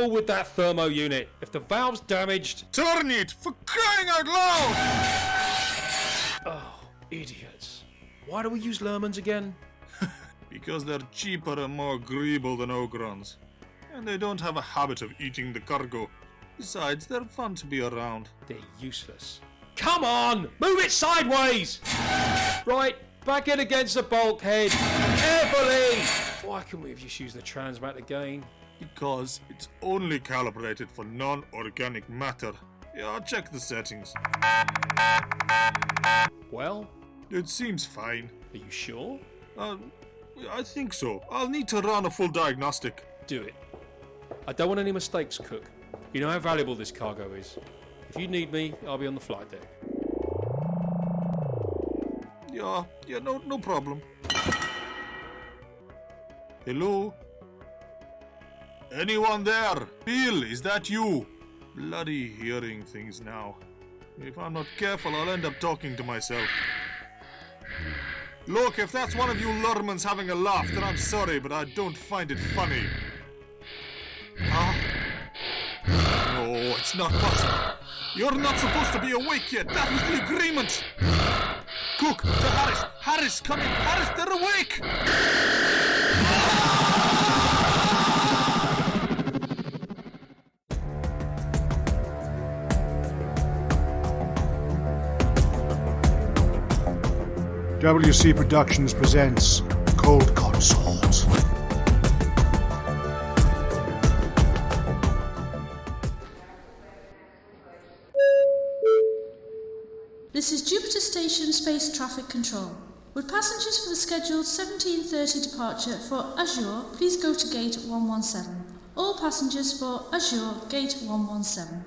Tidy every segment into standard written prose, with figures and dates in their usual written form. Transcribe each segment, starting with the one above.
careful with that thermo unit. If the valve's damaged... Turn it, for crying out loud! Oh, idiots. Why do we use Lermans again? Because they're cheaper and more agreeable than Ogrons. And they don't have a habit of eating the cargo. Besides, they're fun to be around. They're useless. Come on! Move it sideways! Right, back in against the bulkhead. Carefully! Why can we have just used the transmat again? Because it's only calibrated for non-organic matter. Yeah, check the settings. Well? It seems fine. Are you sure? I think so. I'll need to run a full diagnostic. Do it. I don't want any mistakes, Cook. You know how valuable this cargo is. If you need me, I'll be on the flight deck. Yeah, no problem. Hello? Anyone there? Bill, is that you? Bloody hearing things now. If I'm not careful, I'll end up talking to myself. Look, if that's one of you Lurmans having a laugh, then I'm sorry, but I don't find it funny. Huh? No, it's not possible. You're not supposed to be awake yet. That was the agreement. Cook, to Harris. Harris, come in. Harris, they're awake. WC Productions presents Cold Consort. This is Jupiter Station Space Traffic Control. Would passengers for the scheduled 17:30 departure for Azure please go to gate 117. All passengers for Azure, gate 117.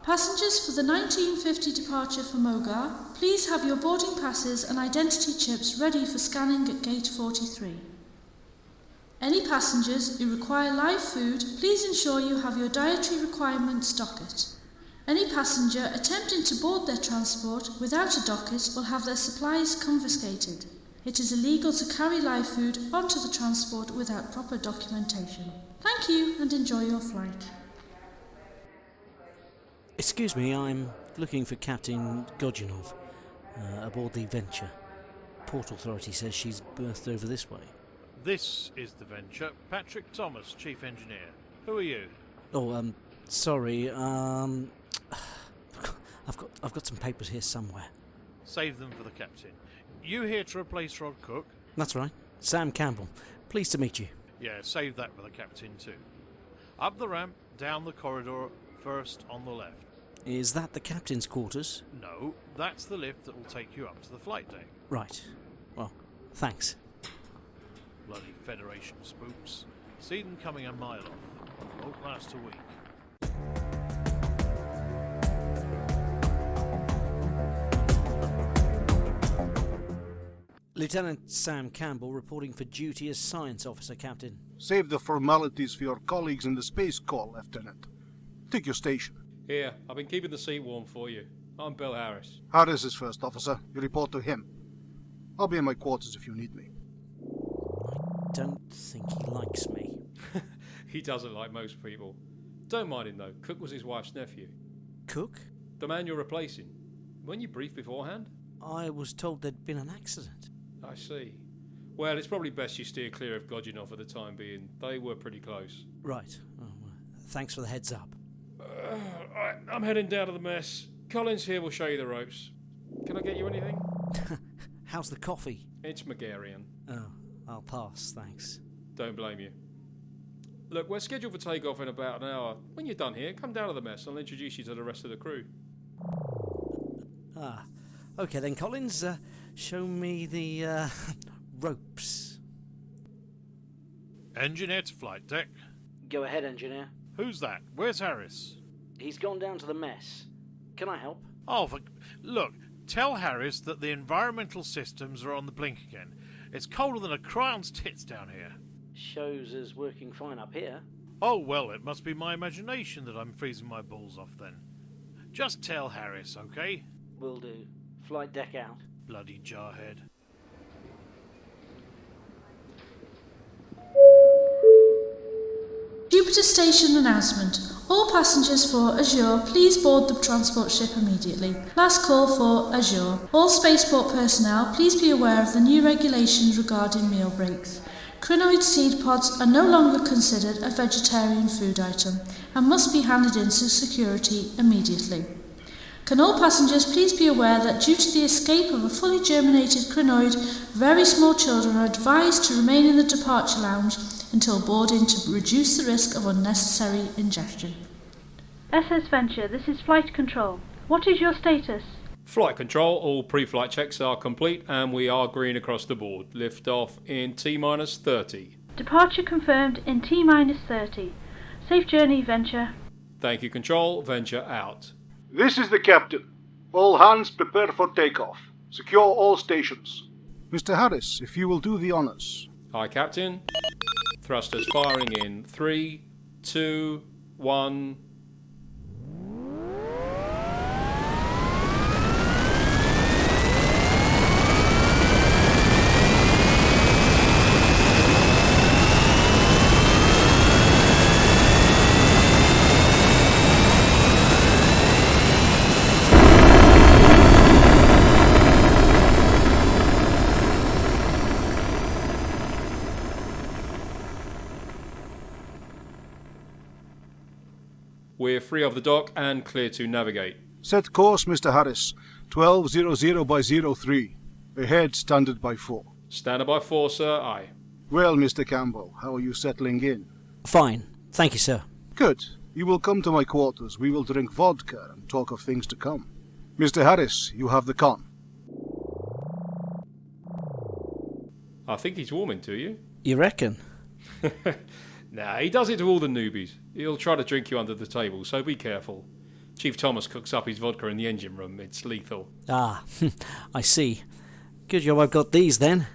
Passengers for the 1950 departure for Mogar, please have your boarding passes and identity chips ready for scanning at gate 43. Any passengers who require live food, please ensure you have your dietary requirements docket. Any passenger attempting to board their transport without a docket will have their supplies confiscated. It is illegal to carry live food onto the transport without proper documentation. Thank you and enjoy your flight. Excuse me, I'm looking for Captain Godunov aboard the Venture. Port Authority says she's berthed over this way. This is the Venture. Patrick Thomas, Chief Engineer. Who are you? Oh, sorry, I've got some papers here somewhere. Save them for the captain. You here to replace Rod Cook? That's right. Sam Campbell. Pleased to meet you. Yeah, save that for the captain too. Up the ramp, down the corridor, first on the left. Is that the captain's quarters? No, that's the lift that will take you up to the flight deck. Right. Well, thanks. Bloody Federation spooks. See them coming a mile off. Won't last a week. Lieutenant Sam Campbell reporting for duty as Science Officer, Captain. Save the formalities for your colleagues in the Space Call, Lieutenant. Take your station. Here, I've been keeping the seat warm for you. I'm Bill Harris. Harris is first officer. You report to him. I'll be in my quarters if you need me. I don't think he likes me. He doesn't like most people. Don't mind him though. Cook was his wife's nephew. Cook? The man you're replacing. Weren't you briefed beforehand? I was told there'd been an accident. I see. Well, it's probably best you steer clear of Godunov for the time being. They were pretty close. Right. Oh, well, thanks for the heads up. Right, I'm heading down to the mess. Collins here will show you the ropes. Can I get you anything? How's the coffee? It's Megarian. Oh, I'll pass, thanks. Don't blame you. Look, we're scheduled for takeoff in about an hour. When you're done here, come down to the mess and I'll introduce you to the rest of the crew. Okay then, Collins. Show me the ropes. Engineer to flight deck. Go ahead, engineer. Who's that? Where's Harris? He's gone down to the mess. Can I help? Oh, look, tell Harris that the environmental systems are on the blink again. It's colder than a crayon's tits down here. Shows us working fine up here. Oh, well, it must be my imagination that I'm freezing my balls off then. Just tell Harris, okay? Will do. Flight deck out. Bloody jarhead. Jupiter Station announcement. All passengers for Azure, please board the transport ship immediately. Last call for Azure. All spaceport personnel, please be aware of the new regulations regarding meal breaks. Crinoid seed pods are no longer considered a vegetarian food item and must be handed in to security immediately. Can all passengers please be aware that due to the escape of a fully germinated crinoid, very small children are advised to remain in the departure lounge until boarding to reduce the risk of unnecessary ingestion. SS Venture, this is Flight Control. What is your status? Flight control, all pre-flight checks are complete and we are green across the board. Lift off in T-minus 30. Departure confirmed in T-minus 30. Safe journey, Venture. Thank you, Control. Venture out. This is the captain. All hands prepare for takeoff. Secure all stations. Mr. Harris, if you will do the honours. Aye, Captain. Thrusters firing in 3, 2, 1... We're free of the dock and clear to navigate. Set course, Mr. Harris. 1200 by 03. Ahead, standard by 4. Standard by 4, sir. Aye. Well, Mr. Campbell, how are you settling in? Fine. Thank you, sir. Good. You will come to my quarters. We will drink vodka and talk of things to come. Mr. Harris, you have the con. I think he's warming to you. You reckon? Nah, he does it to all the newbies. He'll try to drink you under the table, so be careful. Chief Thomas cooks up his vodka in the engine room. It's lethal. Ah, I see. Good job I've got these then.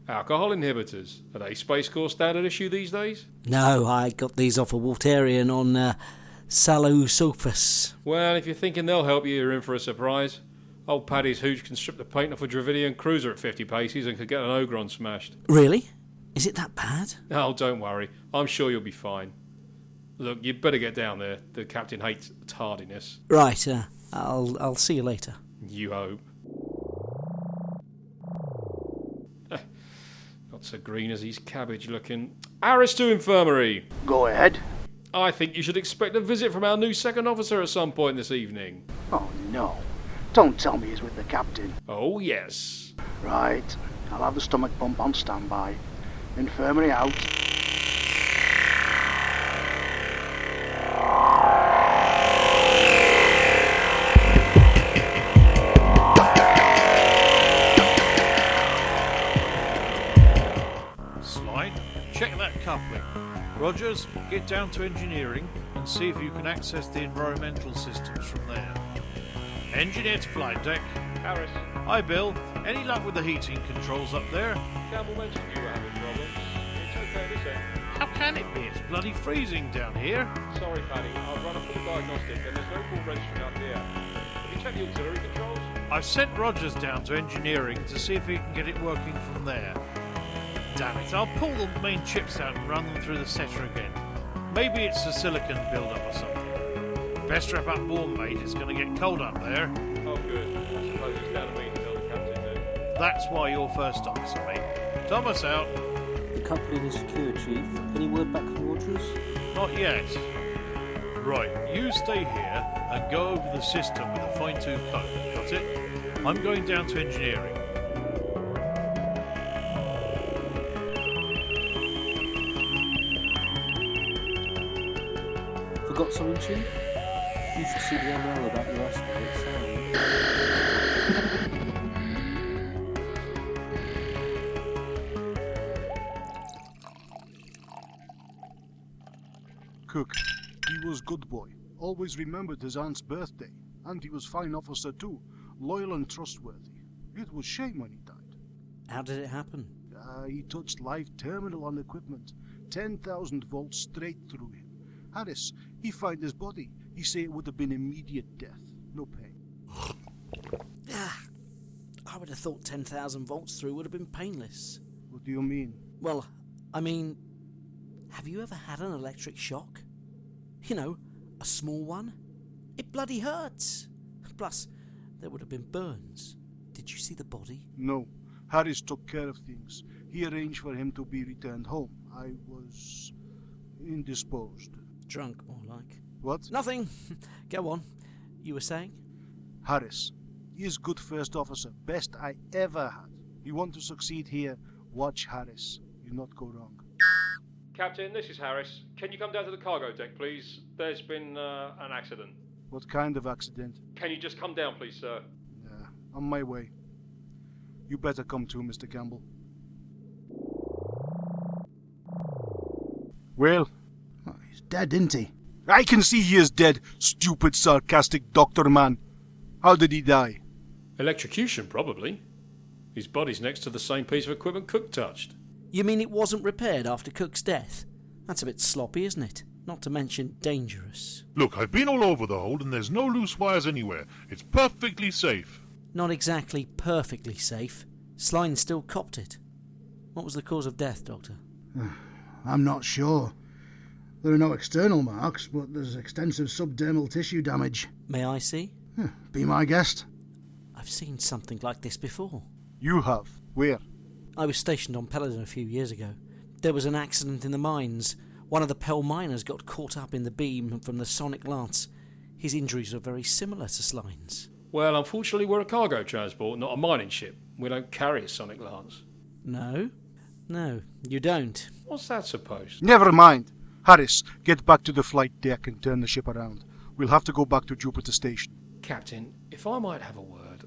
Alcohol inhibitors. Are they Space Corps standard issue these days? No, I got these off a Walterian on Salosophus. Well, if you're thinking they'll help you, you're in for a surprise. Old Paddy's hooch can strip the paint off a Dravidian cruiser at 50 paces and could get an Ogron smashed. Really? Is it that bad? Oh, don't worry. I'm sure you'll be fine. Look, you'd better get down there. The captain hates tardiness. Right, I'll see you later. You hope. Not so green as he's cabbage looking. Harris to infirmary. Go ahead. I think you should expect a visit from our new second officer at some point this evening. Oh, no. Don't tell me he's with the captain. Oh, yes. Right. I'll have the stomach pump on standby. Infirmary out. Slide, check that coupling. Rogers, get down to engineering and see if you can access the environmental systems from there. Engineer to flight deck. Harris, Hi, Bill. Any luck with the heating controls up there? Campbell mentioned you were having problems. It's okay this end. How can it be? It's bloody freezing down here. Sorry, Paddy. I've run a full diagnostic and there's no full registering up here. Have you checked the auxiliary controls? I've sent Rogers down to engineering to see if he can get it working from there. Damn it, I'll pull the main chips out and run them through the setter again. Maybe it's a silicon build-up or something. Best strap up warm, mate. It's going to get cold up there. Oh, good. I suppose it's down to me to tell the captain then. That's why you're first officer, mate. Thomas out. The coupling is secure, Chief. Any word back from Rogers? Not yet. Right, you stay here and go over the system with a fine-tooth comb. Got it? I'm going down to engineering. Forgot something, Chief? You should see the umbrella about your aspirates. Cook, he was good boy. Always remembered his aunt's birthday. And he was fine officer too. Loyal and trustworthy. It was shame when he died. How did it happen? He touched live terminal on equipment. 10,000 volts straight through him. Harris, he found his body. He say it would have been immediate death. No pain. I would have thought 10,000 volts through would have been painless. What do you mean? Well, I mean, Have you ever had an electric shock? You know, a small one? It bloody hurts. Plus, there would have been burns. Did you see the body? No. Harris took care of things. He arranged for him to be returned home. I was indisposed. Drunk, more like. What? Nothing. Go on. You were saying? Harris. He is good first officer. Best I ever had. You want to succeed here, watch Harris. You'll not go wrong. Captain, this is Harris. Can you come down to the cargo deck, please? There's been an accident. What kind of accident? Can you just come down, please, sir? Yeah, on my way. You better come too, Mr. Campbell. Well? Oh, he's dead, isn't he? I can see he is dead, stupid, sarcastic doctor man. How did he die? Electrocution, probably. His body's next to the same piece of equipment Cook touched. You mean it wasn't repaired after Cook's death? That's a bit sloppy, isn't it? Not to mention dangerous. Look, I've been all over the hold and there's no loose wires anywhere. It's perfectly safe. Not exactly perfectly safe. Sline still copped it. What was the cause of death, Doctor? I'm not sure. There are no external marks, but there's extensive subdermal tissue damage. May I see? Be my guest. I've seen something like this before. You have? Where? I was stationed on Peladon a few years ago. There was an accident in the mines. One of the Pell miners got caught up in the beam from the sonic lance. His injuries were very similar to Sline's. Well, unfortunately, we're a cargo transport, not a mining ship. We don't carry a sonic lance. No, you don't. What's that supposed? Never mind. Harris, get back to the flight deck and turn the ship around. We'll have to go back to Jupiter Station. Captain, if I might have a word.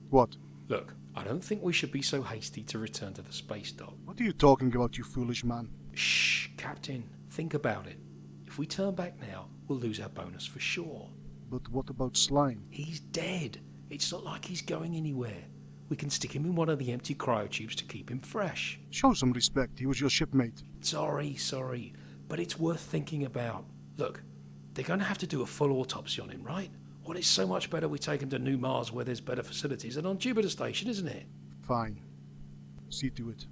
What? Look, I don't think we should be so hasty to return to the space dock. What are you talking about, you foolish man? Shh, Captain. Think about it. If we turn back now, we'll lose our bonus for sure. But what about Slime? He's dead. It's not like he's going anywhere. We can stick him in one of the empty cryotubes to keep him fresh. Show some respect. He was your shipmate. Sorry. But it's worth thinking about. Look, they're going to have to do a full autopsy on him, right? Well, it's so much better we take him to New Mars where there's better facilities than on Jupiter Station, isn't it? Fine. See to it.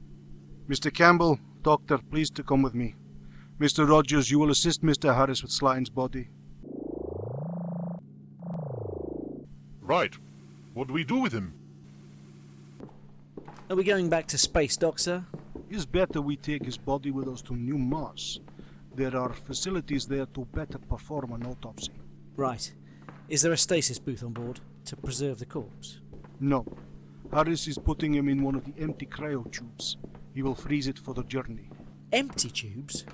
Mr. Campbell, Doctor, please to come with me. Mr. Rogers, you will assist Mr. Harris with Sline's body. Right. What do we do with him? Are we going back to space, Doc, sir? It's better we take his body with us to New Mars. There are facilities there to better perform an autopsy. Right. Is there a stasis booth on board to preserve the corpse? No. Harris is putting him in one of the empty cryotubes. He will freeze it for the journey. Empty tubes?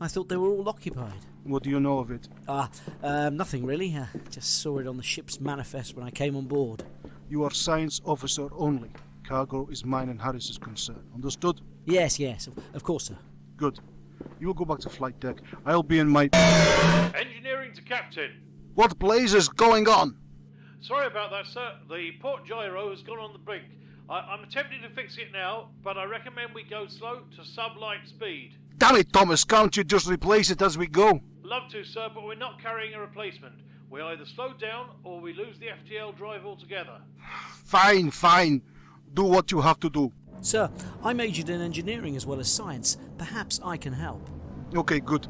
I thought they were all occupied. What do you know of it? Nothing really. Just saw it on the ship's manifest when I came on board. You are science officer only. Cargo is mine and Harris's concern. Understood? Yes, of course, sir. Good. You will go back to flight deck. I'll be in my... Engineering to Captain. What blaze is going on? Sorry about that, sir. The port gyro has gone on the brink. I'm attempting to fix it now, but I recommend we go slow to sub-light speed. Damn it, Thomas, can't you just replace it as we go? Love to, sir, but we're not carrying a replacement. We either slow down or we lose the FTL drive altogether. Fine. Do what you have to do. Sir, I majored in engineering as well as science. Perhaps I can help. Okay, good.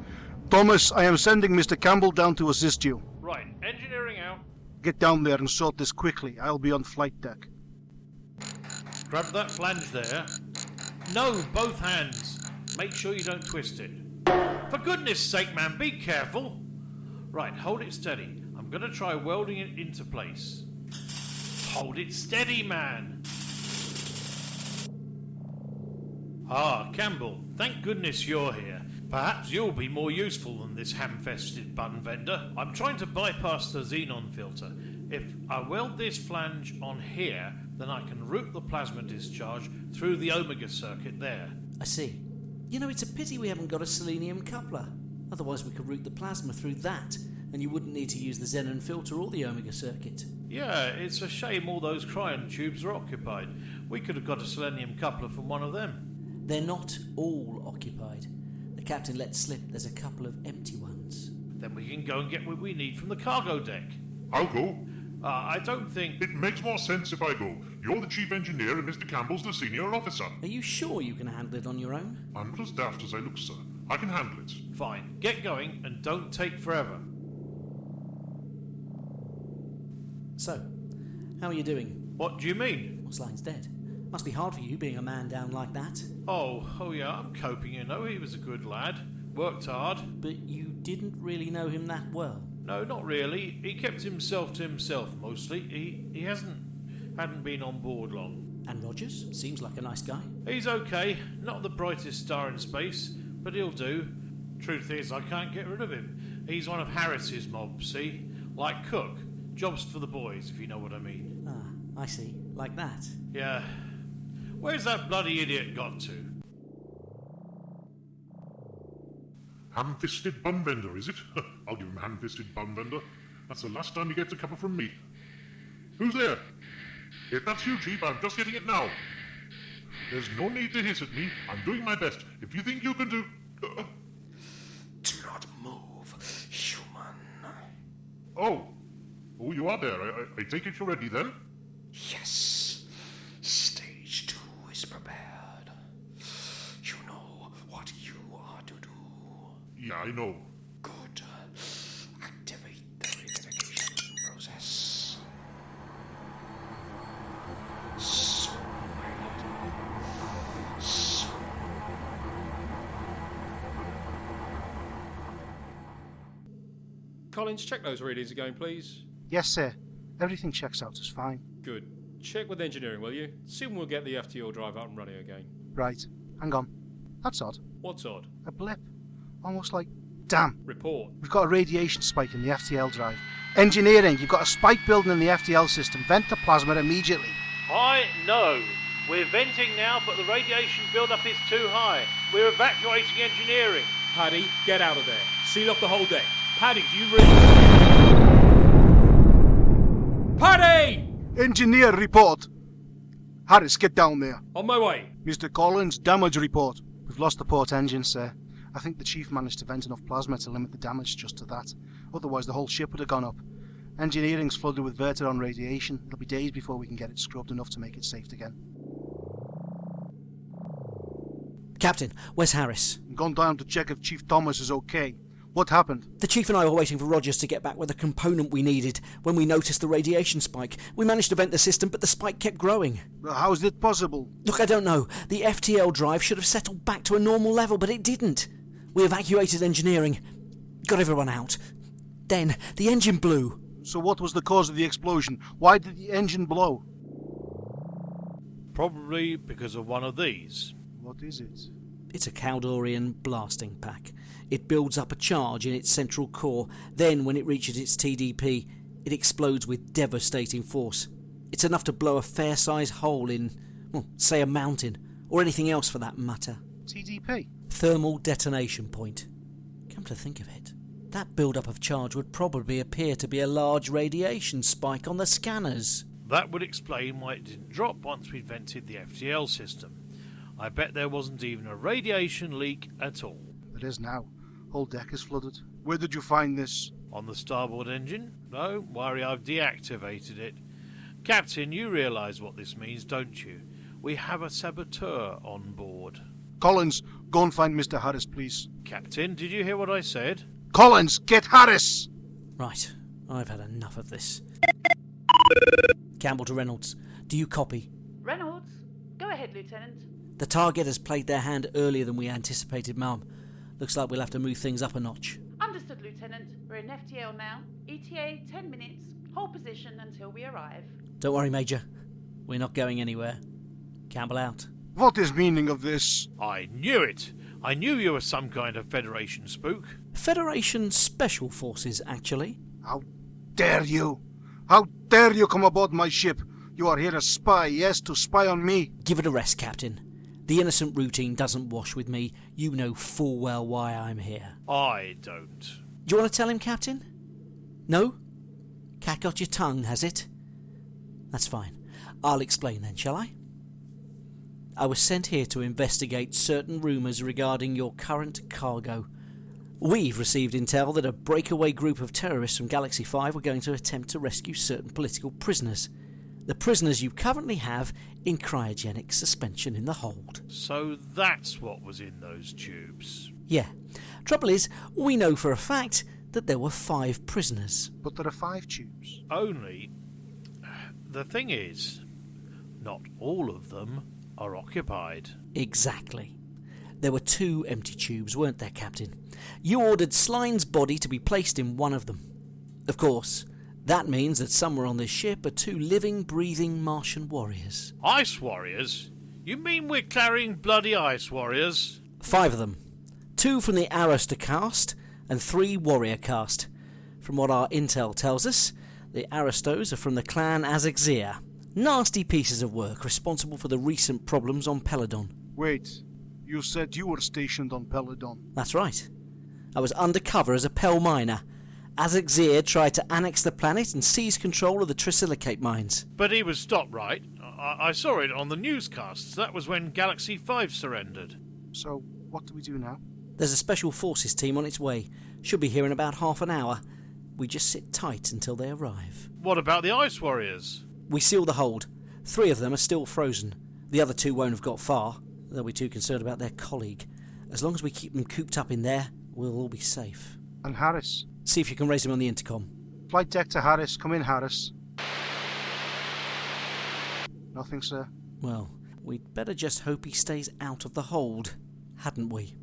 Thomas, I am sending Mr. Campbell down to assist you. Right, engineering out. Get down there and sort this quickly. I'll be on flight deck. Grab that flange there. No, both hands. Make sure you don't twist it. For goodness sake, man, be careful. Right, hold it steady. I'm going to try welding it into place. Hold it steady, man. Ah, Campbell, thank goodness you're here. Perhaps you'll be more useful than this ham-fested bun vendor. I'm trying to bypass the xenon filter. If I weld this flange on here, then I can route the plasma discharge through the omega circuit there. I see. You know, it's a pity we haven't got a selenium coupler. Otherwise we could route the plasma through that, and you wouldn't need to use the xenon filter or the omega circuit. Yeah, it's a shame all those cryon tubes are occupied. We could have got a selenium coupler from one of them. They're not all occupied. The captain let slip there's a couple of empty ones. Then we can go and get what we need from the cargo deck. I'll go. I don't think... It makes more sense if I go. You're the chief engineer and Mr. Campbell's the senior officer. Are you sure you can handle it on your own? I'm not as daft as I look, sir. I can handle it. Fine, get going and don't take forever. So, how are you doing? What do you mean? Well, Sline's dead. Must be hard for you being a man down like that. Oh yeah, I'm coping, you know. He was a good lad. Worked hard. But you didn't really know him that well. No, not really. He kept himself to himself mostly. He hadn't been on board long. And Rogers? Seems like a nice guy. He's okay. Not the brightest star in space, but he'll do. Truth is, I can't get rid of him. He's one of Harris's mob, see? Like Cook. Jobs for the boys, if you know what I mean. Ah, I see. Like that. Yeah. Where's that bloody idiot got to? Ham-fisted bum vendor, is it? I'll give him ham-fisted bum vendor. That's the last time he gets a cuppa from me. Who's there? If that's you, Chief, I'm just getting it now. There's no need to hiss at me. I'm doing my best. If you think you can do... Do not move, human. Oh, you are there. I take it you're ready then? Yes. Stage 2 is prepared. You know what you are to do. Yeah, I know. Good. Activate the verification process. So, Collins, check those readings again, please. Yes, sir. Everything checks out as fine. Good. Check with engineering, will you? Soon we'll get the FTL drive up and running again. Right. Hang on. That's odd. What's odd? A blip. Almost like... Damn. Report. We've got a radiation spike in the FTL drive. Engineering, you've got a spike building in the FTL system. Vent the plasma immediately. I know. We're venting now, but the radiation build-up is too high. We're evacuating engineering. Paddy, get out of there. Seal off the whole deck. Paddy, do you really... Paddy! Engineer report. Harris, get down there. On my way. Mr. Collins, damage report. We've lost the port engine, sir. I think the chief managed to vent enough plasma to limit the damage just to that. Otherwise the whole ship would have gone up. Engineering's flooded with Verteron radiation. It'll be days before we can get it scrubbed enough to make it safe again. Captain, where's Harris? I'm gone down to check if Chief Thomas is okay. What happened? The Chief and I were waiting for Rogers to get back with the component we needed when we noticed the radiation spike. We managed to vent the system, but the spike kept growing. How is it possible? Look, I don't know. The FTL drive should have settled back to a normal level, but it didn't. We evacuated engineering. Got everyone out. Then, the engine blew. So what was the cause of the explosion? Why did the engine blow? Probably because of one of these. What is it? It's a Caldorian blasting pack. It builds up a charge in its central core. Then, when it reaches its TDP, it explodes with devastating force. It's enough to blow a fair-sized hole in, well, say a mountain, or anything else for that matter. TDP? Thermal detonation point. Come to think of it, that build-up of charge would probably appear to be a large radiation spike on the scanners. That would explain why it didn't drop once we'd vented the FTL system. I bet there wasn't even a radiation leak at all. There is now. Whole deck is flooded. Where did you find this? On the starboard engine? Don't worry, I've deactivated it. Captain, you realise what this means, don't you? We have a saboteur on board. Collins, go and find Mr. Harris, please. Captain, did you hear what I said? Collins, get Harris! Right, I've had enough of this. Campbell to Reynolds. Do you copy? Reynolds? Go ahead, Lieutenant. The target has played their hand earlier than we anticipated, Mum. Looks like we'll have to move things up a notch. Understood, Lieutenant. We're in FTL now. ETA 10 minutes. Hold position until we arrive. Don't worry, Major. We're not going anywhere. Campbell out. What is meaning of this? I knew it! I knew you were some kind of Federation spook. Federation Special Forces, actually. How dare you! How dare you come aboard my ship! You are here as spy, yes, to spy on me. Give it a rest, Captain. The innocent routine doesn't wash with me. You know full well why I'm here. I don't. Do you want to tell him, Captain? No? Cat got your tongue, has it? That's fine. I'll explain then, shall I? I was sent here to investigate certain rumours regarding your current cargo. We've received intel that a breakaway group of terrorists from Galaxy 5 were going to attempt to rescue certain political prisoners. The prisoners you currently have in cryogenic suspension in the hold. So that's what was in those tubes. Yeah. Trouble is, we know for a fact that there were 5 prisoners. But there are 5 tubes. Only, the thing is, not all of them are occupied. Exactly. There were 2 empty tubes, weren't there, Captain? You ordered Sline's body to be placed in one of them. Of course, that means that somewhere on this ship are 2 living, breathing Martian warriors. Ice warriors? You mean we're carrying bloody ice warriors? 5 of them. 2 from the Arista caste and 3 warrior caste. From what our intel tells us, the Aristos are from the clan Azexir. Nasty pieces of work responsible for the recent problems on Peladon. Wait, you said you were stationed on Peladon. That's right. I was undercover as a Pel miner. Azexir tried to annex the planet and seize control of the trisilicate mines. But he was stopped, right? I saw it on the newscasts. That was when Galaxy 5 surrendered. So, what do we do now? There's a special forces team on its way. Should be here in about half an hour. We just sit tight until they arrive. What about the ice warriors? We seal the hold. 3 of them are still frozen. The other 2 won't have got far. They'll be too concerned about their colleague. As long as we keep them cooped up in there, we'll all be safe. And Harris? See if you can raise him on the intercom. Flight deck to Harris. Come in, Harris. Nothing, sir. Well, we'd better just hope he stays out of the hold, hadn't we?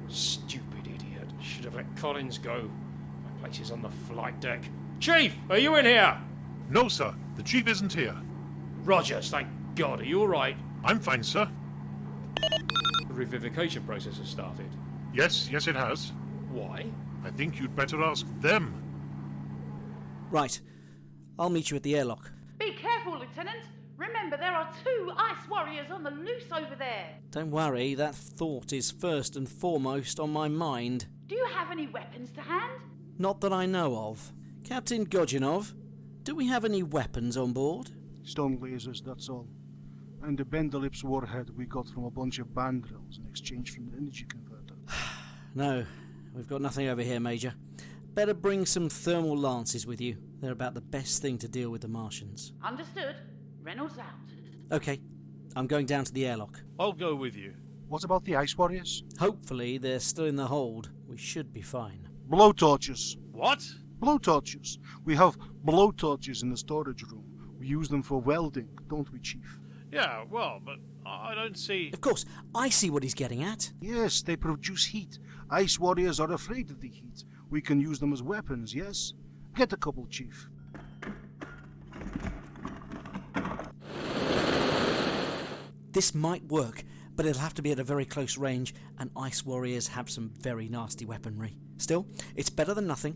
Stupid idiot. Should have let Collins go. My place is on the flight deck. Chief, are you in here? No, sir. The chief isn't here. Rogers, thank God. Are you all right? I'm fine, sir. The revivification process has started. Yes, it has. Why? I think you'd better ask them. Right. I'll meet you at the airlock. Be careful, Lieutenant. Remember, there are 2 ice warriors on the loose over there. Don't worry, that thought is first and foremost on my mind. Do you have any weapons to hand? Not that I know of. Captain Godunov, do we have any weapons on board? Stone lasers, that's all. And the Bendelips warhead we got from a bunch of bandrills in exchange for an energy converter. No, we've got nothing over here, Major. Better bring some thermal lances with you. They're about the best thing to deal with the Martians. Understood. Reynolds out. Okay, I'm going down to the airlock. I'll go with you. What about the ice warriors? Hopefully they're still in the hold. We should be fine. Blowtorches. What? Blowtorches. We have blowtorches in the storage room. We use them for welding, don't we, Chief? Yeah, well, but I don't see... Of course, I see what he's getting at. Yes, they produce heat. Ice warriors are afraid of the heat. We can use them as weapons, yes? Get a couple, Chief. This might work, but it'll have to be at a very close range, and ice warriors have some very nasty weaponry. Still, it's better than nothing.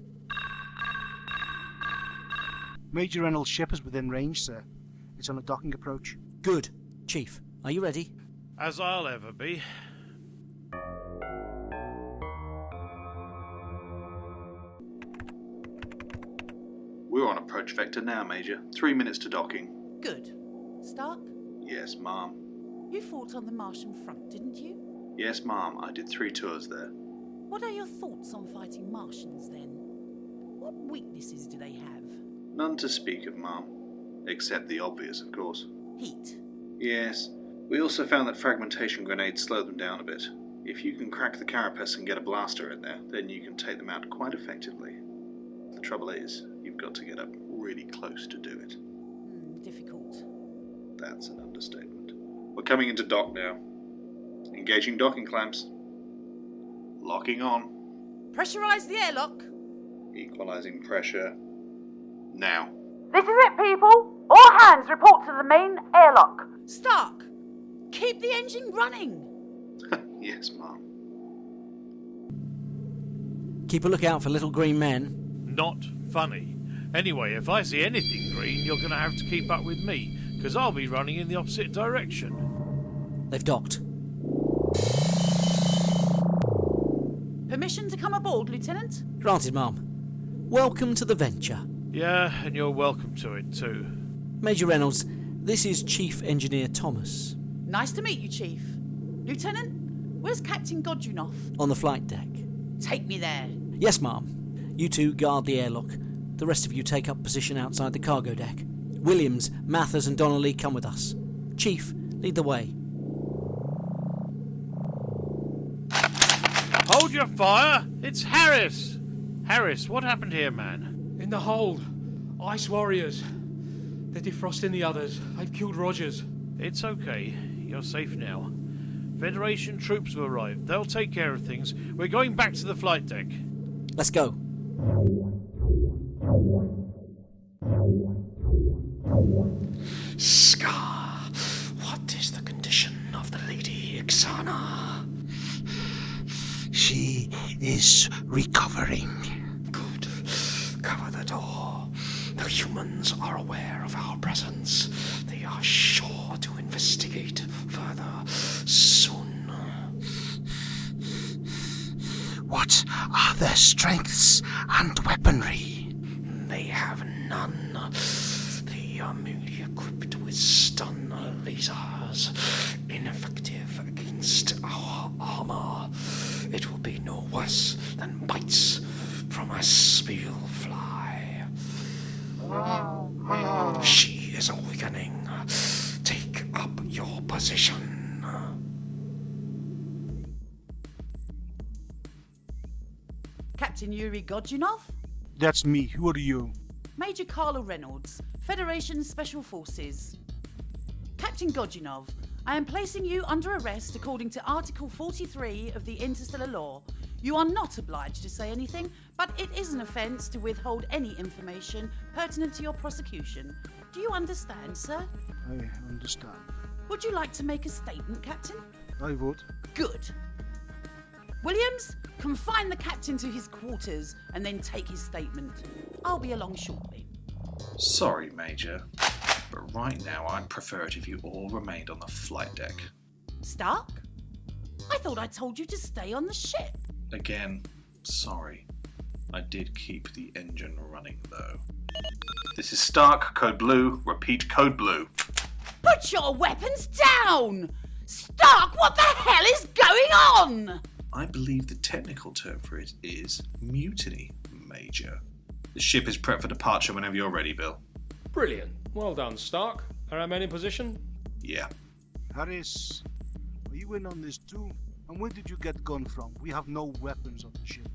Major Reynolds' ship is within range, sir. It's on a docking approach. Good. Chief, are you ready? As I'll ever be. We're on approach vector now, Major. 3 minutes to docking. Good. Stark, Yes, Ma'am. you fought on the Martian front, didn't you? Yes, Ma'am. I did 3 tours there. What are your thoughts on fighting Martians, then? What weaknesses do they have? None to speak of, Ma'am. Except the obvious, of course. Heat. Yes. We also found that fragmentation grenades slow them down a bit. If you can crack the carapace and get a blaster in there, then you can take them out quite effectively. The trouble is, you've got to get up really close to do it. Difficult. That's an understatement. We're coming into dock now. Engaging docking clamps. Locking on. Pressurize the airlock. Equalizing pressure. Now. This is it, people. All hands report to the main airlock. Stark, keep the engine running. Yes, Ma'am. Keep a lookout for little green men. Not funny. Anyway, if I see anything green, you're going to have to keep up with me, because I'll be running in the opposite direction. They've docked. Permission to come aboard, Lieutenant? Granted, Ma'am. Welcome to the venture. Yeah, and you're welcome to it too. Major Reynolds, this is Chief Engineer Thomas. Nice to meet you, Chief. Lieutenant, where's Captain Godunov? On the flight deck. Take me there. Yes, ma'am. You two guard the airlock. The rest of you take up position outside the cargo deck. Williams, Mathers and Donnelly come with us. Chief, lead the way. Hold your fire! It's Harris! Harris, what happened here, man? In the hold. Ice warriors. They're defrosting the others. They've killed Rogers. It's okay. You're safe now. Federation troops have arrived. They'll take care of things. We're going back to the flight deck. Let's go. Scar, what is the condition of the Lady Ixana? She is recovering. Good. Cover the door. The humans are aware of our presence. They are sure to investigate further soon. What are their strengths and weaponry? They have none. They are merely equipped with stun lasers, ineffective against our armor. It will be no worse than bites from a speel fly. She is awakening. Take up your position. Captain Yuri Godunov? That's me. Who are you? Major Carla Reynolds, Federation Special Forces. Captain Godunov, I am placing you under arrest according to Article 43 of the Interstellar Law. You are not obliged to say anything, but it is an offence to withhold any information pertinent to your prosecution. Do you understand, sir? I understand. Would you like to make a statement, Captain? I would. Good. Williams, confine the captain to his quarters and then take his statement. I'll be along shortly. Sorry, Major, but right now I'd prefer it if you all remained on the flight deck. Stark? I thought I told you to stay on the ship. Again, sorry. I did keep the engine running, though. This is Stark, Code Blue. Repeat, Code Blue. Put your weapons down! Stark, what the hell is going on? I believe the technical term for it is mutiny, Major. The ship is prepped for departure whenever you're ready, Bill. Brilliant. Well done, Stark. Are our men in position? Yeah. Harris, are you in on this too? And where did you get gun from? We have no weapons on the ship.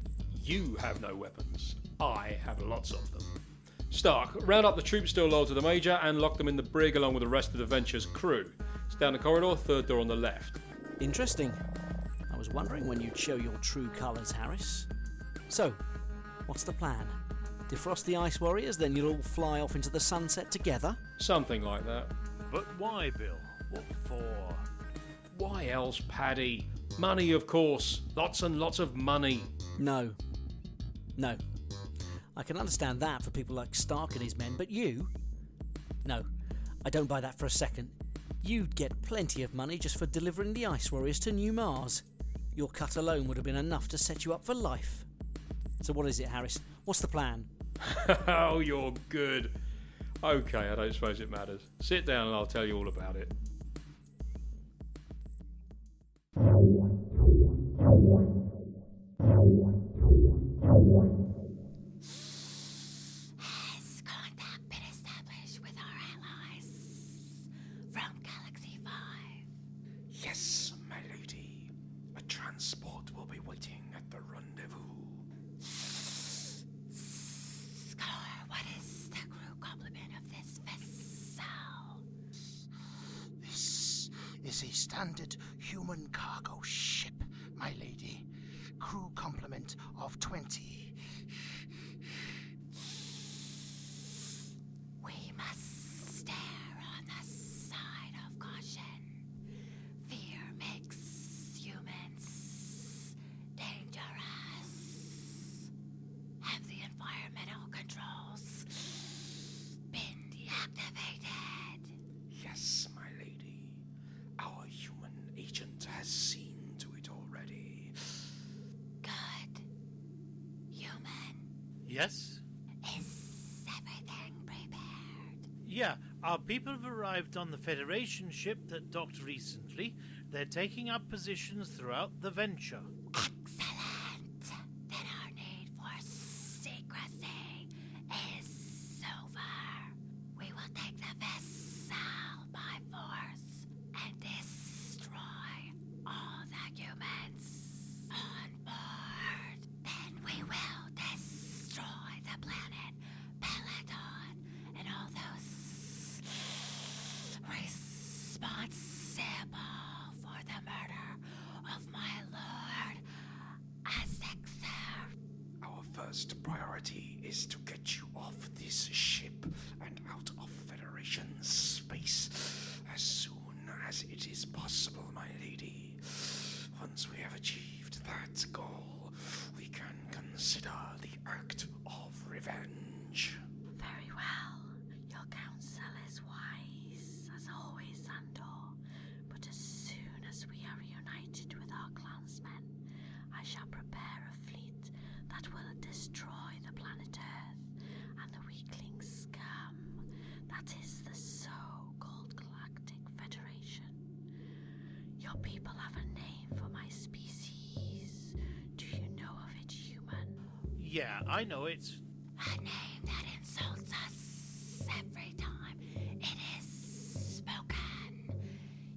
You have no weapons. I have lots of them. Stark, round up the troops still loyal to the Major and lock them in the brig along with the rest of the Venture's crew. It's down the corridor, third door on the left. Interesting. I was wondering when you'd show your true colours, Harris. So, what's the plan? Defrost the Ice Warriors, then you'll all fly off into the sunset together? Something like that. But why, Bill? What for? Why else, Paddy? Money, of course. Lots and lots of money. No. I can understand that for people like Stark and his men, but you? No, I don't buy that for a second. You'd get plenty of money just for delivering the Ice Warriors to New Mars. Your cut alone would have been enough to set you up for life. So what is it, Harris? What's the plan? Oh, you're good. Okay, I don't suppose it matters. Sit down and I'll tell you all about it. Has contact been established with our allies from Galaxy 5? Yes, my lady. A transport will be waiting at the rendezvous. Scholar, what is the crew complement of this vessel? This is a standard human cargo ship, my lady. Crew complement of 20. We must stare on the side of caution. Fear makes humans dangerous. Have the environmental controls been deactivated? Yes, my lady. Our human agent has seen to it already. Good. Human, Yes? is everything prepared? Yeah, our people have arrived on the Federation ship that docked recently. They're taking up positions throughout the Venture. Excellent. first priority is to get you off this ship and out of Federation space as soon as it is possible, my lady. Once we have achieved that goal, we can consider the act of revenge. Very well. Your counsel is wise, as always, Andor. But as soon as we are reunited with our clansmen, I shall prepare a fleet that will destroy the planet Earth and the weakling scum that is the so-called Galactic Federation. Your people have a name for my species. Do you know of it, human? Yeah, I know it. A name that insults us every time it is spoken.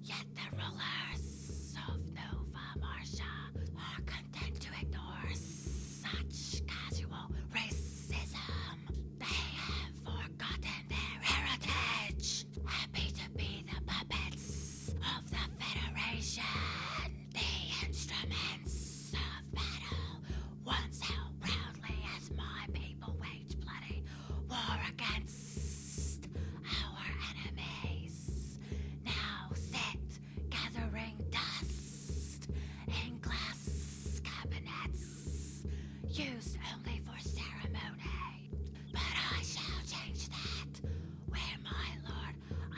Yet the rulers of Nova Marsha are content to ignore such casual racism. They have forgotten their heritage, happy to be the puppets of the Federation, the instruments of battle, once held proudly as my people waged bloody war against our enemies. Now sit gathering dust in glass cabinets, used only for ceremony. But I shall change that, where my lord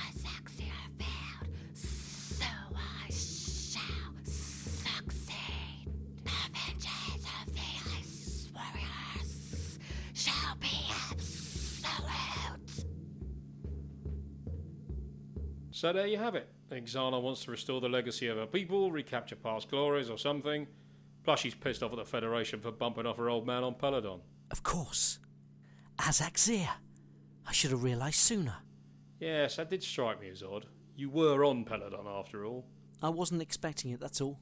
Isaxia failed, so I shall succeed. The vengeance of the Ice Warriors shall be absolute. So there you have it. Ixana wants to restore the legacy of her people, recapture past glories or something. Plus she's pissed off at the Federation for bumping off her old man on Peladon. Of course. Azaxir. I should have realised sooner. Yes, that did strike me as odd. You were on Peladon after all. I wasn't expecting it, that's all.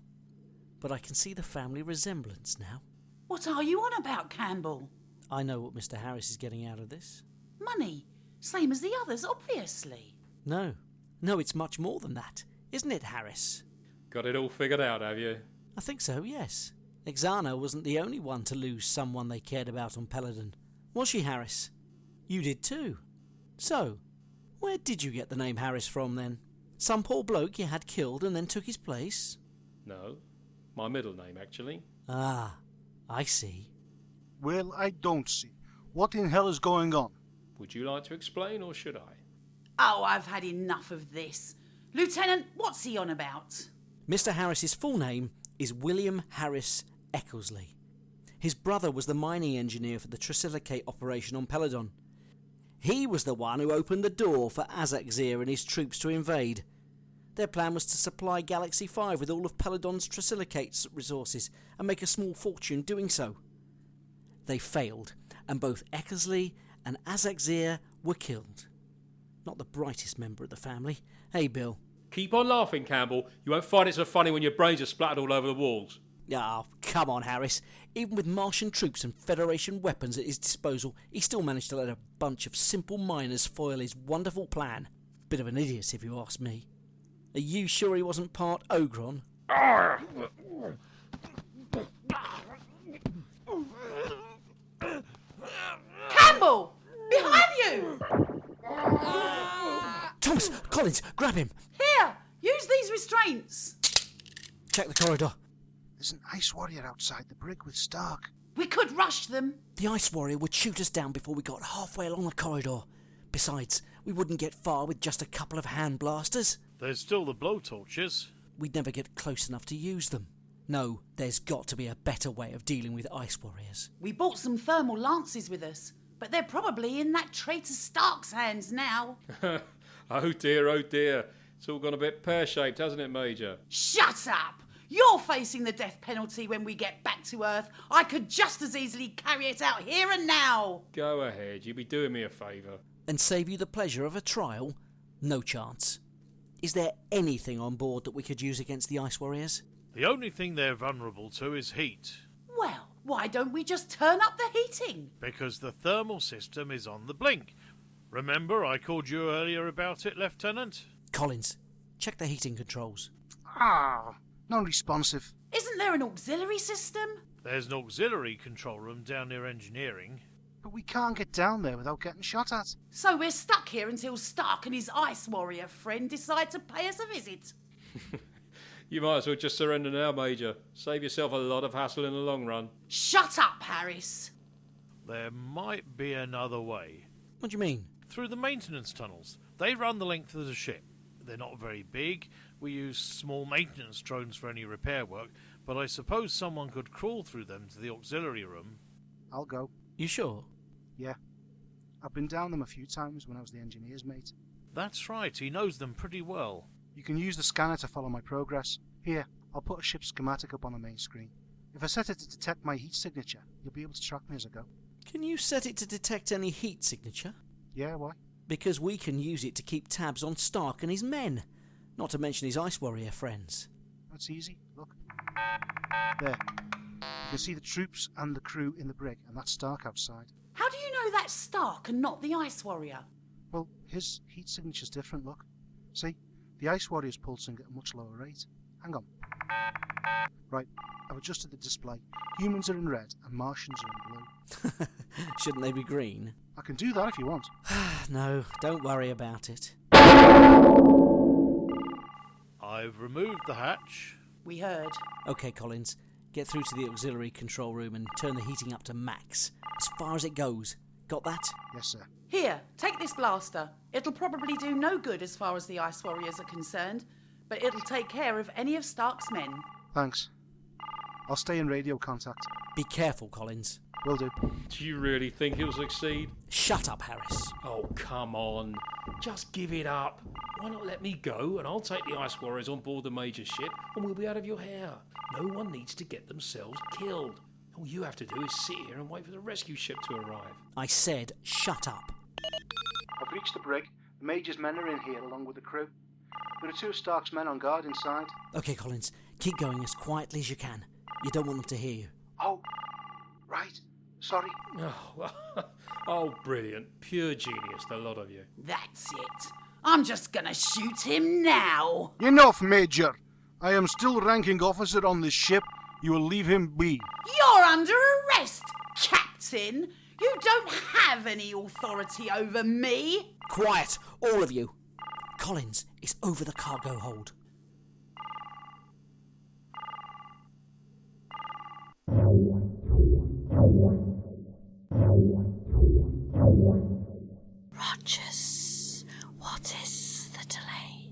But I can see the family resemblance now. What are you on about, Campbell? I know what Mr. Harris is getting out of this. Money. Same as the others, obviously. No, it's much more than that. Isn't it, Harris? Got it all figured out, have you? I think so, yes. Ixana wasn't the only one to lose someone they cared about on Peladon. Was she, Harris? You did too. So, where did you get the name Harris from then? Some poor bloke you had killed and then took his place? No. My middle name, actually. Ah, I see. Well, I don't see. What in hell is going on? Would you like to explain, or should I? Oh, I've had enough of this. Lieutenant, what's he on about? Mr. Harris's full name is William Harris Eckersley. His brother was the mining engineer for the Trisilicate operation on Peladon. He was the one who opened the door for Azaxir and his troops to invade. Their plan was to supply Galaxy 5 with all of Peladon's Trisilicate resources and make a small fortune doing so. They failed, and both Eckersley and Azaxir were killed. Not the brightest member of the family. Hey, Bill. Keep on laughing, Campbell. You won't find it so funny when your brains are splattered all over the walls. Ah, come on, Harris. Even with Martian troops and Federation weapons at his disposal, he still managed to let a bunch of simple miners foil his wonderful plan. Bit of an idiot, if you ask me. Are you sure he wasn't part Ogron? Campbell! Behind you! Thomas! Collins! Grab him! Here! Use these restraints! Check the corridor. There's an ice warrior outside the brig with Stark. We could rush them. The Ice Warrior would shoot us down before we got halfway along the corridor. Besides, we wouldn't get far with just a couple of hand blasters. There's still the blowtorches. We'd never get close enough to use them. No, there's got to be a better way of dealing with Ice Warriors. We bought some thermal lances with us, but they're probably in that traitor Stark's hands now. Oh dear, oh dear. It's all gone a bit pear-shaped, hasn't it, Major? Shut up! You're facing the death penalty when we get back to Earth. I could just as easily carry it out here and now. Go ahead, you'd be doing me a favour. And save you the pleasure of a trial? No chance. Is there anything on board that we could use against the Ice Warriors? The only thing they're vulnerable to is heat. Well, why don't we just turn up the heating? Because the thermal system is on the blink. Remember I called you earlier about it, Lieutenant? Collins, check the heating controls. Ah, non-responsive. Isn't there an auxiliary system? There's an auxiliary control room down near engineering. But we can't get down there without getting shot at. So we're stuck here until Stark and his ice warrior friend decide to pay us a visit. You might as well just surrender now, Major. Save yourself a lot of hassle in the long run. Shut up, Harris. There might be another way. What do you mean? Through the maintenance tunnels. They run the length of the ship. They're not very big. We use small maintenance drones for any repair work, but I suppose someone could crawl through them to the auxiliary room. I'll go. You sure? Yeah. I've been down them a few times when I was the engineer's mate. That's right, he knows them pretty well. You can use the scanner to follow my progress. Here, I'll put a ship schematic up on the main screen. If I set it to detect my heat signature, you'll be able to track me as I go. Can you set it to detect any heat signature? Yeah, why? Because we can use it to keep tabs on Stark and his men. Not to mention his ice warrior friends. That's easy. Look. There. You can see the troops and the crew in the brig, and that's Stark outside. How do you know that's Stark and not the ice warrior? Well, his heat signature's different, look. See? The ice warrior's pulsing at a much lower rate. Hang on. Right, I've adjusted the display. Humans are in red and Martians are in blue. Shouldn't they be green? I can do that if you want. No, don't worry about it. I've removed the hatch. We heard. OK, Collins. Get through to the auxiliary control room and turn the heating up to max. As far as it goes. Got that? Yes, sir. Here, take this blaster. It'll probably do no good as far as the ice warriors are concerned, but it'll take care of any of Stark's men. Thanks. I'll stay in radio contact. Be careful, Collins. Will do. Do you really think he'll succeed? Shut up, Harris. Oh, come on. Just give it up. Why not let me go and I'll take the ice warriors on board the major ship and we'll be out of your hair. No one needs to get themselves killed. All you have to do is sit here and wait for the rescue ship to arrive. I said shut up. I've reached the brig. The major's men are in here along with the crew. There are 2 of Stark's men on guard inside. OK, Collins. Keep going as quietly as you can. You don't want them to hear you. Oh, right. Sorry. Oh, brilliant. Pure genius, the lot of you. That's it. I'm just gonna shoot him now. Enough, Major. I am still ranking officer on this ship. You will leave him be. You're under arrest, Captain. You don't have any authority over me. Quiet, all of you. Collins is over the cargo hold. Rogers, what is the delay?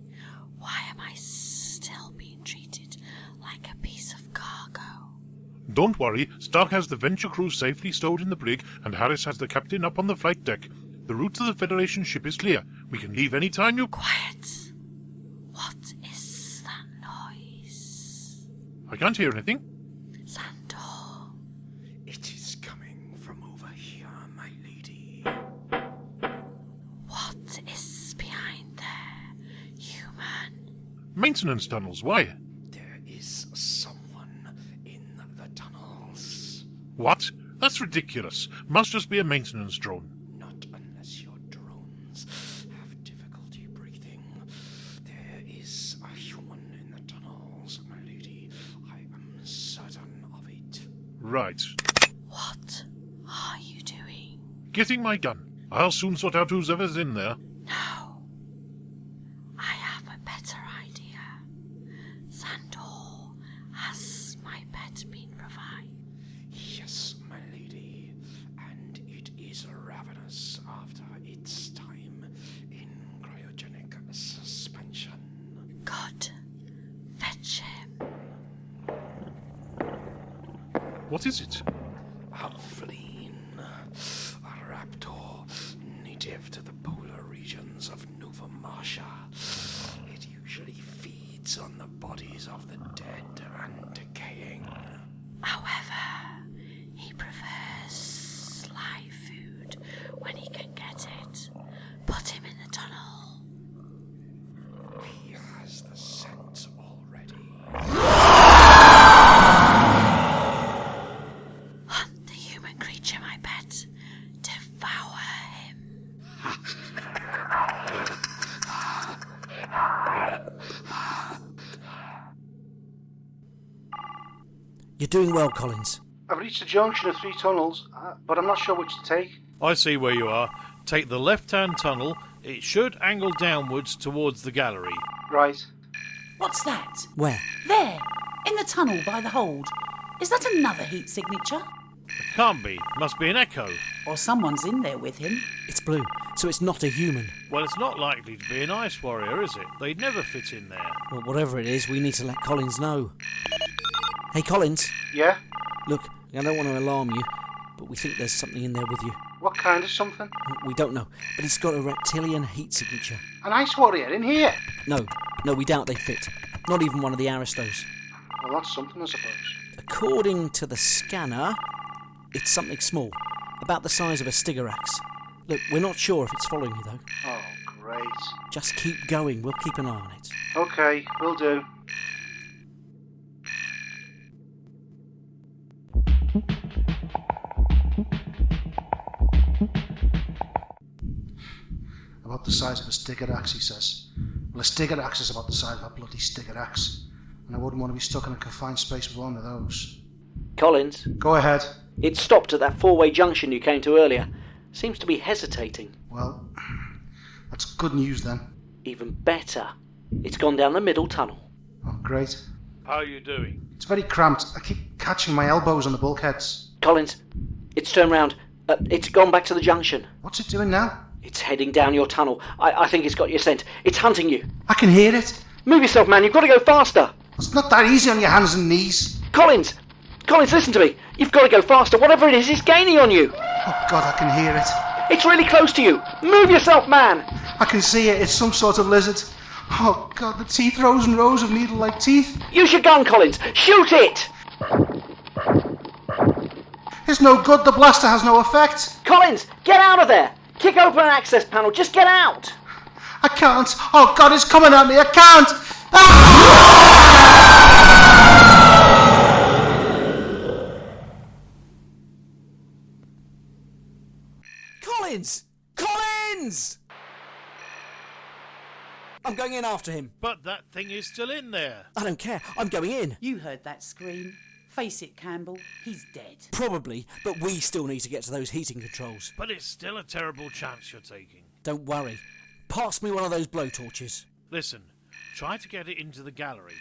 Why am I still being treated like a piece of cargo? Don't worry, Stark has the Venture crew safely stowed in the brig, and Harris has the captain up on the flight deck. The route to the Federation ship is clear. We can leave any time you... Quiet! What is that noise? I can't hear anything. Sandor. It is coming from over here, my lady. What is behind there, human? Maintenance tunnels, why? There is someone in the tunnels. What? That's ridiculous. Must just be a maintenance drone. Not unless your drones have difficulty breathing. There is a human in the tunnels, my lady. I am certain of it. Right. What are you doing? Getting my gun. I'll soon sort out who's ever's in there. No. I have a better idea. Sandor, has my pet been revived? Yes, my lady. And it is ravenous after its time in cryogenic suspension. Good. Fetch him. What is it? A fleen. A raptor native to the polar regions of Nova Martia. It usually feeds on the bodies of the dead and decaying. However, he prefers live food when he can get it. Put him in the tunnel. He has the scent already. Hunt the human creature, my pet. Devour him. You're doing well, Collins. I've reached the junction of 3 tunnels, but I'm not sure which to take. I see where you are. Take the left-hand tunnel. It should angle downwards towards the gallery. Right. What's that? Where? There, in the tunnel by the hold. Is that another heat signature? It can't be. Must be an echo. Or someone's in there with him. It's blue, so it's not a human. Well, it's not likely to be an ice warrior, is it? They'd never fit in there. Well, whatever it is, we need to let Collins know. Hey, Collins. Yeah? Look, I don't want to alarm you, but we think there's something in there with you. What kind of something? We don't know, but it's got a reptilian heat signature. An ice warrior in here? No, we doubt they fit. Not even one of the aristos. Well, that's something, I suppose. According to the scanner, it's something small, about the size of a Stigarax. Look, we're not sure if it's following you, though. Oh, great. Just keep going, we'll keep an eye on it. Okay, will do. About the size of a Stigarax, he says. Well, a Stigarax is about the size of a bloody Stigarax. And I wouldn't want to be stuck in a confined space with one of those. Collins? Go ahead. It stopped at that 4-way junction you came to earlier. Seems to be hesitating. Well, that's good news then. Even better. It's gone down the middle tunnel. Oh, great. How are you doing? It's very cramped. I keep catching my elbows on the bulkheads. Collins, it's turned round. It's gone back to the junction. What's it doing now? It's heading down your tunnel. I think it's got your scent. It's hunting you. I can hear it. Move yourself, man. You've got to go faster. It's not that easy on your hands and knees. Collins, listen to me. You've got to go faster. Whatever it is, it's gaining on you. Oh, God, I can hear it. It's really close to you. Move yourself, man. I can see it. It's some sort of lizard. Oh, God, the teeth, rows and rows of needle-like teeth. Use your gun, Collins. Shoot it. It's no good. The blaster has no effect. Collins, get out of there. Kick open an access panel. Just get out. I can't. Oh, God, it's coming at me. I can't. Ah! Collins! I'm going in after him. But that thing is still in there. I don't care. I'm going in. You heard that scream. Face it, Campbell. He's dead. Probably, but we still need to get to those heating controls. But it's still a terrible chance you're taking. Don't worry. Pass me one of those blowtorches. Listen, try to get it into the gallery.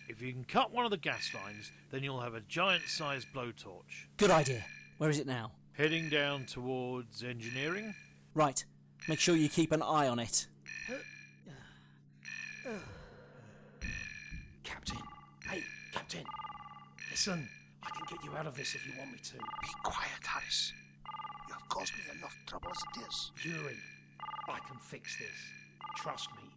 If you can cut one of the gas lines, then you'll have a giant-sized blowtorch. Good idea. Where is it now? Heading down towards engineering? Right. Make sure you keep an eye on it. Captain. Hey, Captain. Listen, I can get you out of this if you want me to. Be quiet, Harris. You have caused me enough trouble as it is. Yuri, I can fix this. Trust me.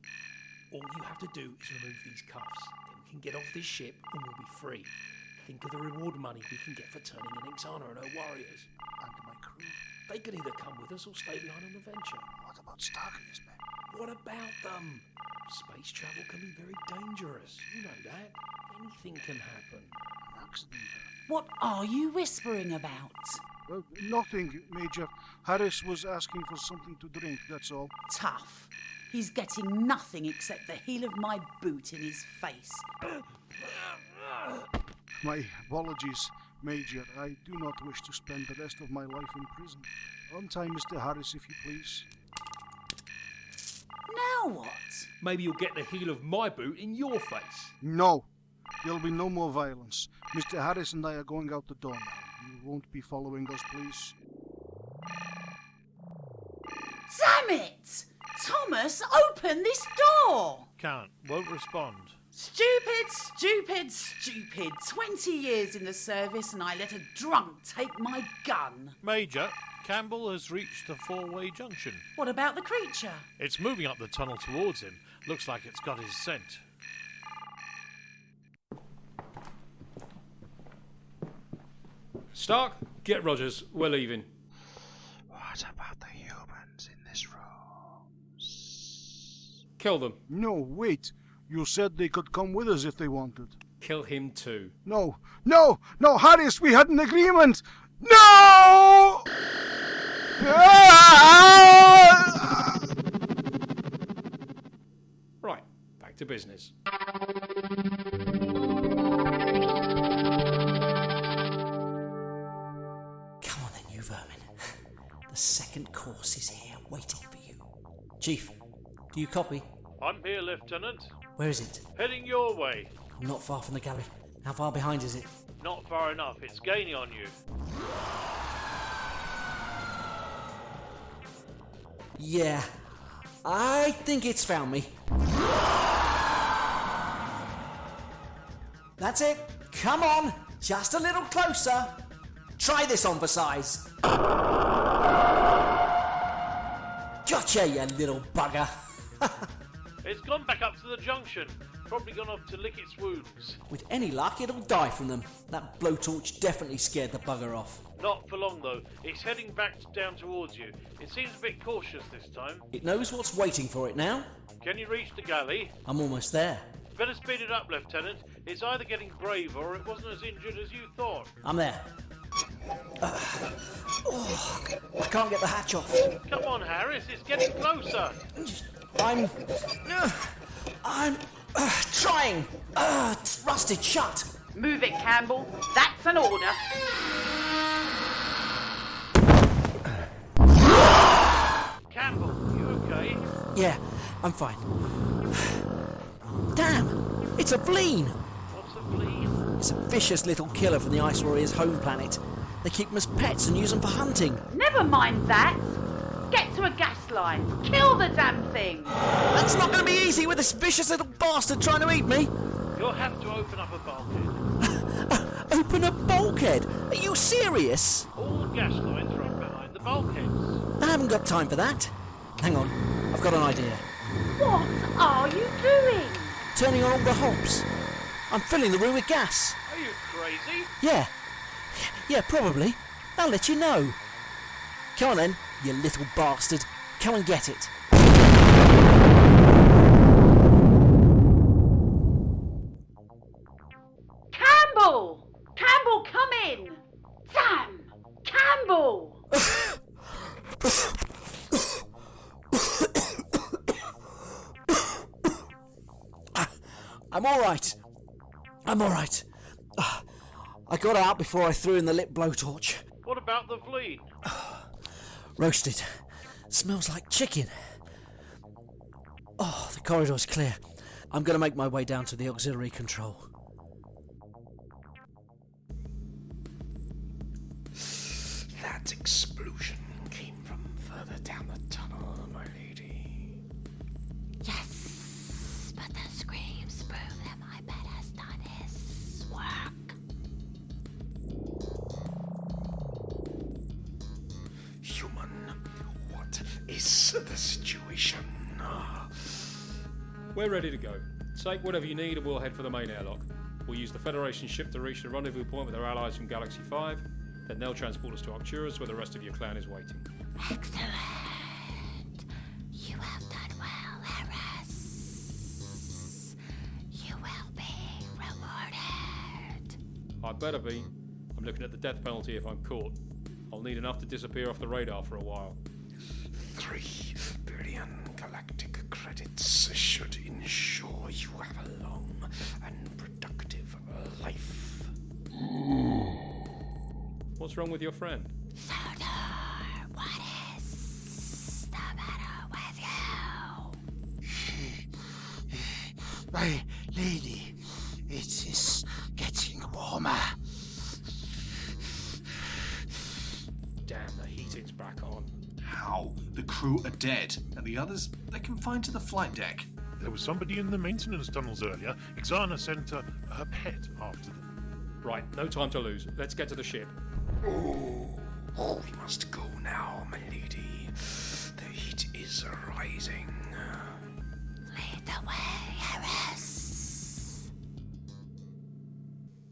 All you have to do is remove these cuffs. Then we can get off this ship and we'll be free. Think of the reward money we can get for turning in Ixana and her warriors. And my crew. They can either come with us or stay behind on the venture. What about Stark and his men? What about them? Space travel can be very dangerous. You know that. Anything can happen. An accident. What are you whispering about? Nothing, Major. Harris was asking for something to drink, that's all. Tough. He's getting nothing except the heel of my boot in his face. My apologies, Major. I do not wish to spend the rest of my life in prison. On time, Mr. Harris, if you please. Now what? Maybe you'll get the heel of my boot in your face. No. There'll be no more violence. Mr. Harris and I are going out the door now. You won't be following us, please. Damn it! Thomas, open this door! Can't. Won't respond. Stupid, stupid, stupid. 20 years in the service and I let a drunk take my gun. Major, Campbell has reached the 4-way junction. What about the creature? It's moving up the tunnel towards him. Looks like it's got his scent. Stark, get Rogers. We're leaving. What about the humans in this room? Kill them. No, wait. You said they could come with us if they wanted. Kill him too. No, Harris, we had an agreement! No! Right, back to business. The second course is here, waiting for you. Chief, do you copy? I'm here, Lieutenant. Where is it? Heading your way. I'm not far from the galley. How far behind is it? Not far enough. It's gaining on you. Yeah, I think it's found me. That's it. Come on, just a little closer. Try this on for size. Gotcha, you little bugger. It's gone back up to the junction. Probably gone off to lick its wounds. With any luck, it'll die from them. That blowtorch definitely scared the bugger off. Not for long, though. It's heading back down towards you. It seems a bit cautious this time. It knows what's waiting for it now. Can you reach the galley? I'm almost there. Better speed it up, Lieutenant. It's either getting brave or it wasn't as injured as you thought. I'm there. I can't get the hatch off. Come on, Harris. It's getting closer. I'm trying. It's rusted shut. Move it, Campbell. That's an order. Campbell, you okay? Yeah, I'm fine. Damn, it's a Vleen. What's a Vleen? It's a vicious little killer from the Ice Warriors' home planet. They keep them as pets and use them for hunting. Never mind that. Get to a gas line. Kill the damn thing. That's not going to be easy with this vicious little bastard trying to eat me. You'll have to open up a bulkhead. Open a bulkhead? Are you serious? All the gas lines run behind the bulkheads. I haven't got time for that. Hang on, I've got an idea. What are you doing? Turning on all the hobs. I'm filling the room with gas. Are you crazy? Yeah, probably. I'll let you know. Come on then, you little bastard. Come and get it. Campbell! Campbell, come in! Damn! Campbell! I'm all right. I got out before I threw in the lit blowtorch. What about the Vleen? Roasted. Smells like chicken. Oh, the corridor's clear. I'm going to make my way down to the auxiliary control. That explosion came from further down the tunnel, my lady. Yes, but the screams prove that my pet has done his work. Human, what is the situation? We're ready to go. Take whatever you need and we'll head for the main airlock. We'll use the Federation ship to reach the rendezvous point with our allies from Galaxy 5. Then they'll transport us to Arcturus where the rest of your clan is waiting. Excellent. You have done well, Harris. You will be rewarded. I better be. I'm looking at the death penalty if I'm caught. I'll need enough to disappear off the radar for a while. 3 billion galactic credits should ensure you have a long and productive life. What's wrong with your friend? Soda, what is the matter with you? My lady, it is getting warmer. Damn, the heating's back on. How? The crew are dead, and the others, they're confined to the flight deck. There was somebody in the maintenance tunnels earlier. Ixana sent her pet after them. Right, no time to lose. Let's get to the ship. We must go now, my lady. The heat is rising. Lead the way, Harris.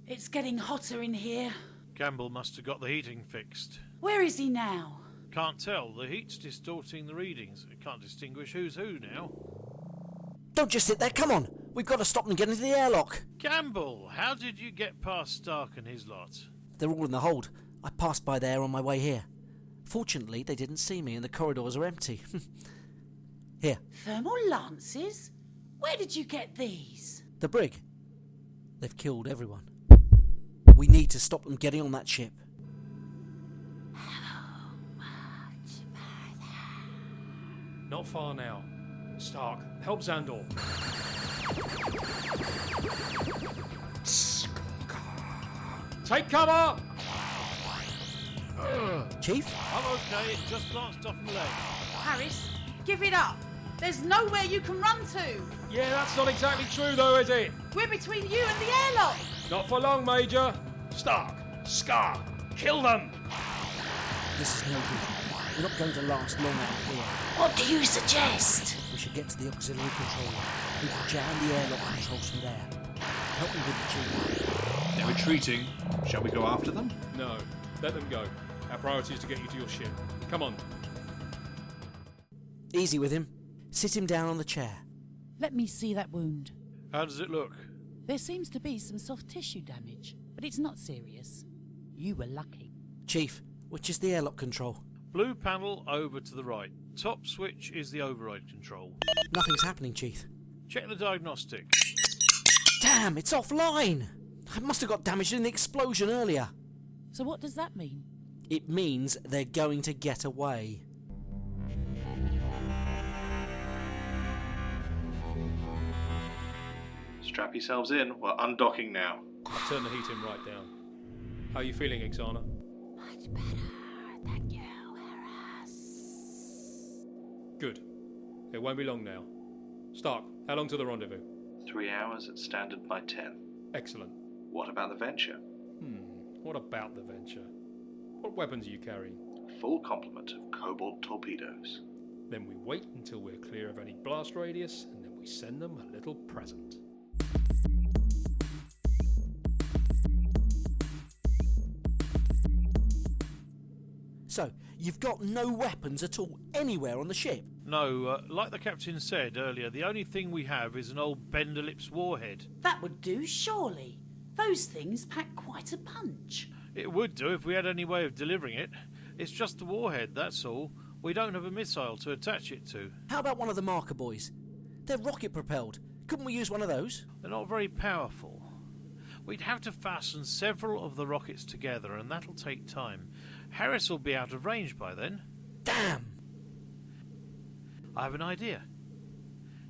It's getting hotter in here. Campbell must have got the heating fixed. Where is he now? Can't tell. The heat's distorting the readings. I can't distinguish who's who now. Don't just sit there, come on. We've got to stop and get into the airlock. Campbell, how did you get past Stark and his lot? They're all in the hold. I passed by there on my way here. Fortunately, they didn't see me and the corridors are empty. Here. Thermal lances? Where did you get these? The brig. They've killed everyone. We need to stop them getting on that ship. How much not far now. Stark, help Xandor. Take cover! Chief? I'm okay, it just glanced off my leg. Harris, give it up. There's nowhere you can run to. Yeah, that's not exactly true though, is it? We're between you and the airlock. Not for long, Major. Stark, Scar, kill them! This is no good. We're not going to last long out here. What do you suggest? We should get to the auxiliary control room. We can jam the airlock controls from there. Help me with the chief. They're retreating. Shall we go after them? No, let them go. Our priority is to get you to your ship. Come on. Easy with him. Sit him down on the chair. Let me see that wound. How does it look? There seems to be some soft tissue damage, but it's not serious. You were lucky. Chief, which is the airlock control? Blue panel over to the right. Top switch is the override control. Nothing's happening, Chief. Check the diagnostic. Damn, it's offline! I must have got damaged in the explosion earlier. So what does that mean? It means they're going to get away. Strap yourselves in. We're undocking now. I'll turn the heating right down. How are you feeling, Ixana? Much better, thank you, Harris. Good. It won't be long now. Stark, how long to the rendezvous? 3 hours at standard by 10. Excellent. What about the venture? What about the venture? What weapons are you carrying? A full complement of cobalt torpedoes. Then we wait until we're clear of any blast radius, and then we send them a little present. So, you've got no weapons at all anywhere on the ship? No, like the captain said earlier, the only thing we have is an old Benderlips warhead. That would do, surely. Those things pack quite a punch. It would do if we had any way of delivering it. It's just a warhead, that's all. We don't have a missile to attach it to. How about one of the marker boys? They're rocket propelled. Couldn't we use one of those? They're not very powerful. We'd have to fasten several of the rockets together, and that'll take time. Harris will be out of range by then. Damn! I have an idea.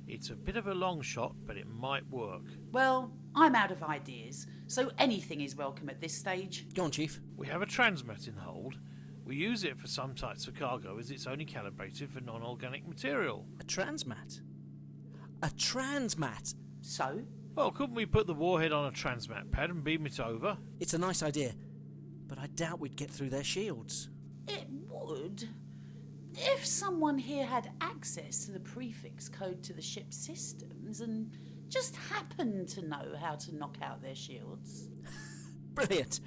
It's a bit of a long shot, but it might work. Well, I'm out of ideas, so anything is welcome at this stage. Go on, Chief. We have a transmat in the hold. We use it for some types of cargo as it's only calibrated for non-organic material. A transmat? A transmat? So? Well, couldn't we put the warhead on a transmat pad and beam it over? It's a nice idea, but I doubt we'd get through their shields. It would. If someone here had access to the prefix code to the ship's systems and just happened to know how to knock out their shields. Brilliant.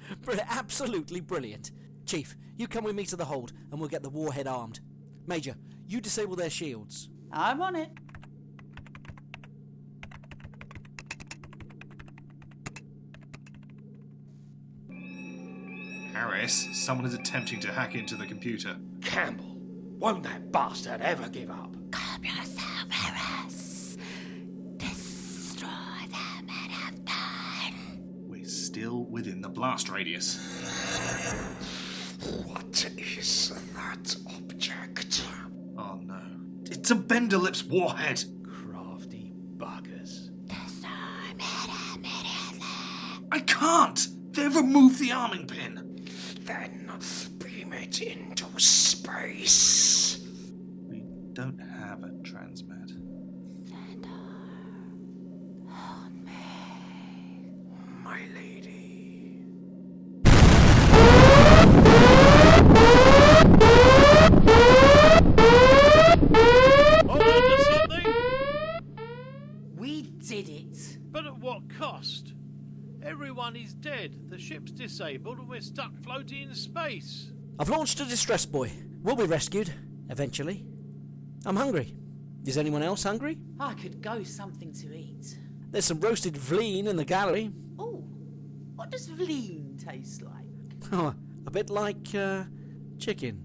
Absolutely brilliant. Chief, you come with me to the hold and we'll get the warhead armed. Major, you disable their shields. I'm on it. Harris, someone is attempting to hack into the computer. Campbell, won't that bastard ever give up? Calm yourself, Harris. Destroy them and have done. We're still within the blast radius. What is that object? Oh no. It's a Benderlips warhead! Crafty buggers. Disarm it immediately. I can't! They've removed the arming pin! Then beam it into space. We don't have a transmat. Hold me. My lady. Hold on to something! We did it. But at what cost? Everyone is dead, the ship's disabled, and we're stuck floating in space. I've launched a distress buoy. We'll be rescued, eventually. I'm hungry. Is anyone else hungry? I could go something to eat. There's some roasted vleen in the gallery. Oh, what does vleen taste like? Oh, a bit like, chicken.